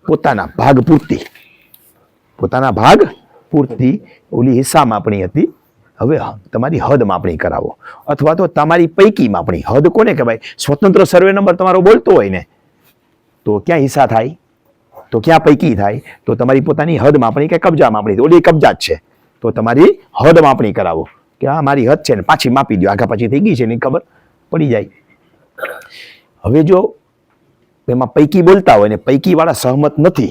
પોતાના ભાગ પૂરતી ઓલી હિસ્સા માપણી હતી. હવે તમારી હદ માપણી કરાવો, અથવા તો તમારી પૈકી માપણી. હદ કોને કહેવાય? સ્વતંત્ર સર્વે નંબર તમારો બોલતો હોય ને, તો ક્યાં હિસ્સા થાય, તો ક્યાં પૈકી થાય? તો તમારી પોતાની હદ માપણી કે કબજા માપણી. ઓલી કબજા જ છે, તો તમારી હદ માપણી કરાવો કે આ મારી હદ છે ને, પાછી માપી દો. આગા પાછી થઈ ગઈ છે ને ખબર પડી જાય. હવે જો એમાં પૈકી બોલતા હોય ને પૈકી વાળા સહમત નથી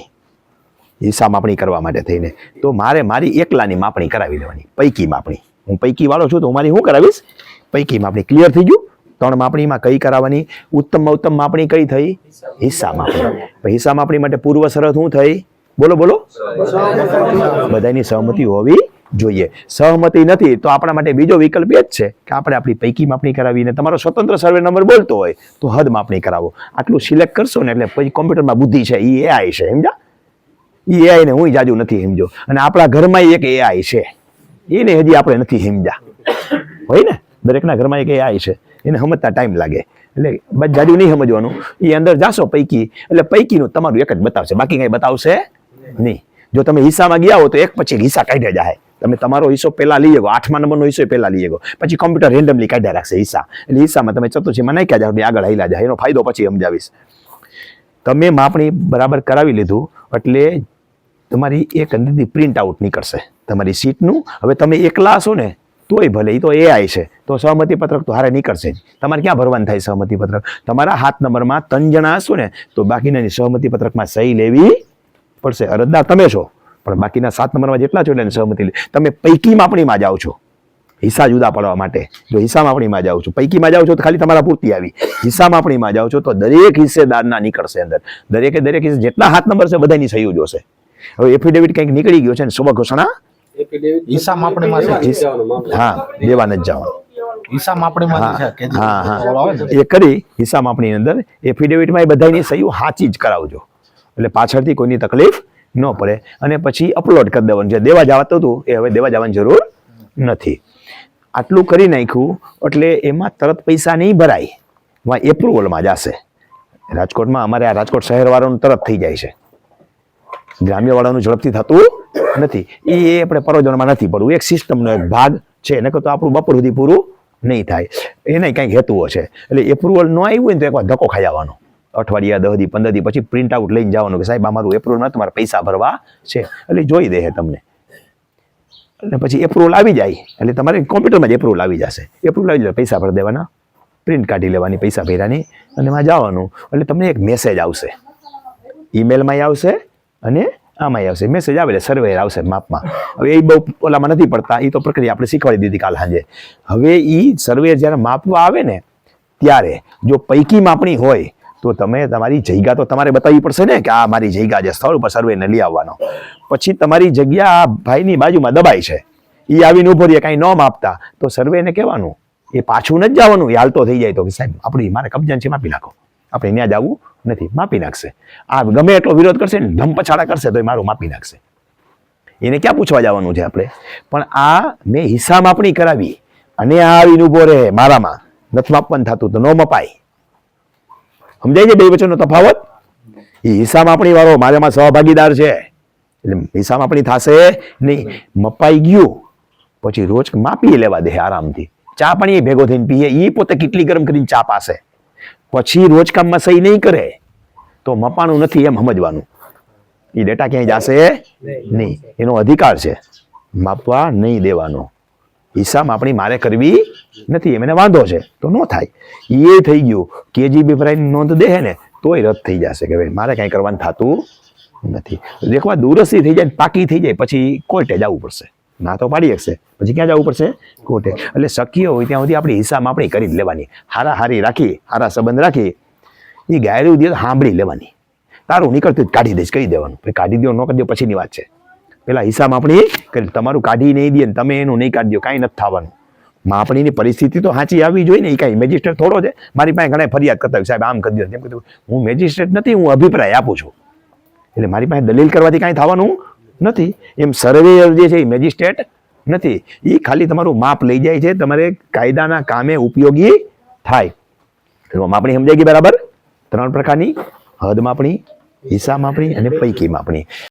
હિસ્સા માપણી કરવા માટે થઈને, તો મારે મારી એકલાની માપણી કરાવી લેવાની, પૈકી માપણી. હું પૈકી વાળો છું તો મારી શું કરાવીશ? પૈકી માપણી. ક્લિયર થઈ ગયું? 3 માપણીમાં કઈ કરાવવાની? ઉત્તમમાં ઉત્તમ માપણી કઈ થઈ? હિસ્સા માપણી. હિસ્સા માપણી માટે પૂર્વ શરત શું થઈ? બોલો. બધાની સહમતિ હોવી જોઈએ. સહમતિ નથી તો આપણા માટે બીજો વિકલ્પ એ જ છે કે આપણે આપણી પૈકી માપણી કરાવીને તમારો સ્વતંત્ર સર્વે નંબર બોલતો હોય તો હદ માપણી કરાવો. આટલું સિલેક્ટ કરશો ને એટલે પછી કોમ્પ્યુટરમાં બુદ્ધિ છે, એ એઆઈ છે, સમજ્યા? એ એઆઈ ને હું જાજુ નથી સમજો. અને આપણા ઘરમાં એક એઆઈ છે, એને હજી આપણે નથી સમજ્યા હોય ને. દરેકના ઘરમાં એક એઆઈ છે, એને સમજતા ટાઈમ લાગે. એટલે બસ જાજુ નહીં સમજવાનું. એ અંદર જાશો પૈકી, એટલે પૈકીનું તમારું એક જ બતાવશે, બાકી કંઈ બતાવશે નહીં. જો તમે હિસ્સામાં ગયા હો તો એક પછી હિસ્સા કાઢ્યા જાય. તમે તમારો હિસ્સો પહેલા લઈ ગયો, 8મા નંબરનો હિસ્સો પહેલા લઈ ગયો, પછી કોમ્પ્યુટર રેન્ડમલી કાઢ્યા રાખશે હિસ્સા. એટલે હિસ્સામાં તમે ચતુર્થીમાં નાખ્યા જાવ, આગળ હાલ્યા જાય. એનો ફાયદો પછી સમજાવીશ. તમે માપણી બરાબર કરાવી લીધું એટલે તમારી એક અંદરથી પ્રિન્ટ આઉટ નીકળશે તમારી સીટનું. હવે તમે એકલા હશો ને તોય ભલે, એ તો એઆઈ છે, તો સહમતિ પત્રક તો હારે નીકળશે જ. તમારે ક્યાં ભરવાનું થાય સહમતિ પત્રક? તમારા 7 નંબરમાં 3 જણા હશો ને તો બાકીનાની સહમતિ પત્રકમાં સહી લેવી પડશે. અરજદાર તમે છો, પણ બાકીના 7 નંબરમાં જેટલા છો એટલે સહમતિ લે. તમે પૈકી માપણીમાં જાઓ છો હિસ્સા જુદા પડવા માટે. જો હિસ્સા માપણીમાં જાઓ છો, પૈકીમાં જાઓ છો તો ખાલી તમારા પૂરતી આવી. હિસ્સા માપણીમાં જાઓ છો તો દરેક હિસ્સેદારના નીકળશે અંદર. દરેક હિસ્સે જેટલા 7 નંબર છે બધાની સહી જોશે. હવે એફિડેવિટ કંઈક નીકળી ગયો છે ને સ્વ ઘોષણા હિસ્સા માપણીમાં હા દેવા નથી જવાનું. હિસ્સા માપણીમાં છે કે હા એ કરી હિસ્સા માપણીની અંદર એફિડેવિટમાં એ બધાની સહીઓ સાચી જ કરાવજો, એટલે પાછળથી કોઈની તકલીફ ન પડે. અને પછી અપલોડ કરી દેવાનું. જે દેવા જવાતું હતું એ હવે દેવા જવાની જરૂર નથી. આટલું કરી નાખ્યું એટલે એમાં તરત પૈસા નહીં ભરાય, એપ્રુવલમાં જશે. રાજકોટમાં અમારે આ રાજકોટ શહેરવાળાનું તરત થઈ જાય છે, ગ્રામ્યવાળાનું ઝડપથી થતું નથી. એ આપણે પરોજનમાં નથી પડવું, એક સિસ્ટમનો એક ભાગ છે. એને તો આપણું બપોર સુધી પૂરું નહીં થાય. એને કંઈક હેતુઓ છે. એટલે એપ્રુવલ ન આવ્યું હોય ને તો એકવાર ધક્કો ખાઈ જવાનો. અઠવાડિયા 10 દી 15 દી પછી પ્રિન્ટ આઉટ લઈને જવાનું કે સાહેબ અમારું એપ્રુવલ નથી, તમારે પૈસા ભરવા છે. એટલે જોઈ દે તમને. એટલે પછી એપ્રુવલ આવી જાય એટલે તમારે કોમ્પ્યુટરમાં જ એપ્રુવલ આવી જશે. એપ્રુવલ આવી જાય પૈસા ભરી દેવાના, પ્રિન્ટ કાઢી લેવાની પૈસા ભર્યાની, અને એમાં જવાનું. એટલે તમને એક મેસેજ આવશે, ઈમેલમાં આવશે અને આમાં આવશે. મેસેજ આવે એટલે સર્વે આવશે માપમાં. હવે એ બહુ ઓલામાં નથી પડતા, એ તો પ્રક્રિયા આપણે શીખવાડી દીધી કાલ સાંજે. હવે એ સર્વે જ્યારે માપવા આવે ને ત્યારે જો પૈકી માપણી હોય તો તમે તમારી જગ્યા તો તમારે બતાવવી પડશે ને કે આ મારી જગ્યા છે, સ્થળ ઉપર સર્વેને લઈ આવવાનો. પછી તમારી જગ્યા આ ભાઈની બાજુમાં દબાઈ છે, એ આવીને ઉભો રહે કાંઈ ન માપતા, તો સર્વેને કહેવાનું એ પાછું નથી જવાનું. એ હાલતો થઈ જાય તો સાહેબ આપણી મારે કબજાન છે, માપી નાખો. આપણે ત્યાં જવું નથી, માપી નાખશે. આ ગમે એટલો વિરોધ કરશે ને ધમ પછાડા કરશે તો એ મારું માપી નાખશે. એને ક્યાં પૂછવા જવાનું છે આપણે? પણ આ મેં હિસ્સા માપણી કરાવી અને આ આવીને ઉભો રહે મારામાં નથી માપવાનું થતું તો ન મપાય. સમજાય છે બે વચ્ચેનો તફાવત? એ હિસ્સા માપણી વાળો મારામાં સહભાગીદાર છે એટલે હિસ્સા માપણી થશે નહીં. મપાઈ ગયું પછી રોજ માપી લેવા દે આરામથી. ચા પાણી ભેગો થઈને પીએ, એ પોતે કેટલી ગરમ કરીને ચા પાશે. પછી રોજ કામમાં સહી નહીં કરે તો મપાણું નથી એમ સમજવાનું. એ ડેટા ક્યાંય જશે નહીં. એનો અધિકાર છે, માપવા નહીં દેવાનો. હિસ્સા માપણી મારે કરવી નથી, એમને વાંધો છે તો ન થાય. એ થઈ ગયું કેજીબી ભરાઈને નોંધ દે ને તોય રદ થઈ જશે કે ભાઈ મારે કાંઈ કરવાનું થતું નથી. એકવાર દૂરસ્થી થઈ જાય, પાકી થઈ જાય પછી કોર્ટે જવું પડશે. ના તો પાડી શકશે, પછી ક્યાં જવું પડશે? કોર્ટે. એટલે શક્ય હોય ત્યાં સુધી આપણી હિસ્સા માપણી કરી જ લેવાની. હારી રાખી, હારા સંબંધ રાખી, એ ગાયરું દે સાંભળી લેવાની. તારું નીકળતું કાઢી દઈશ કહી દેવાનું. કાઢી દો ન કરી દો પછીની વાત છે. પેલા હિસ્સા માપણી કરી, તમારું કાઢી નહીં દે ને તમે એનું નહીં કાઢી દો, કાંઈ નથી થવાનું. માપણીની પરિસ્થિતિ તો સાચી આવવી જોઈએ ને. એ કાંઈ મેજિસ્ટ્રેટ થોડો છે. મારી પાસે ઘણા ફરિયાદ કરતા હોય સાહેબ આમ કરી દો તેમ કરી દો. હું મેજિસ્ટ્રેટ નથી, હું અભિપ્રાય આપું છું. એટલે મારી પાસે દલીલ કરવાથી કાંઈ થવાનું નથી. એમ સર્વેયર જે છે એ મેજિસ્ટ્રેટ નથી. એ ખાલી તમારું માપ લઈ જાય છે, તમારે કાયદાના કામે ઉપયોગી થાય. માપણી સમજાય ગઈ બરાબર? 3 પ્રકારની: હદ માપણી, હિસ્સા માપણી અને પૈકી માપણી.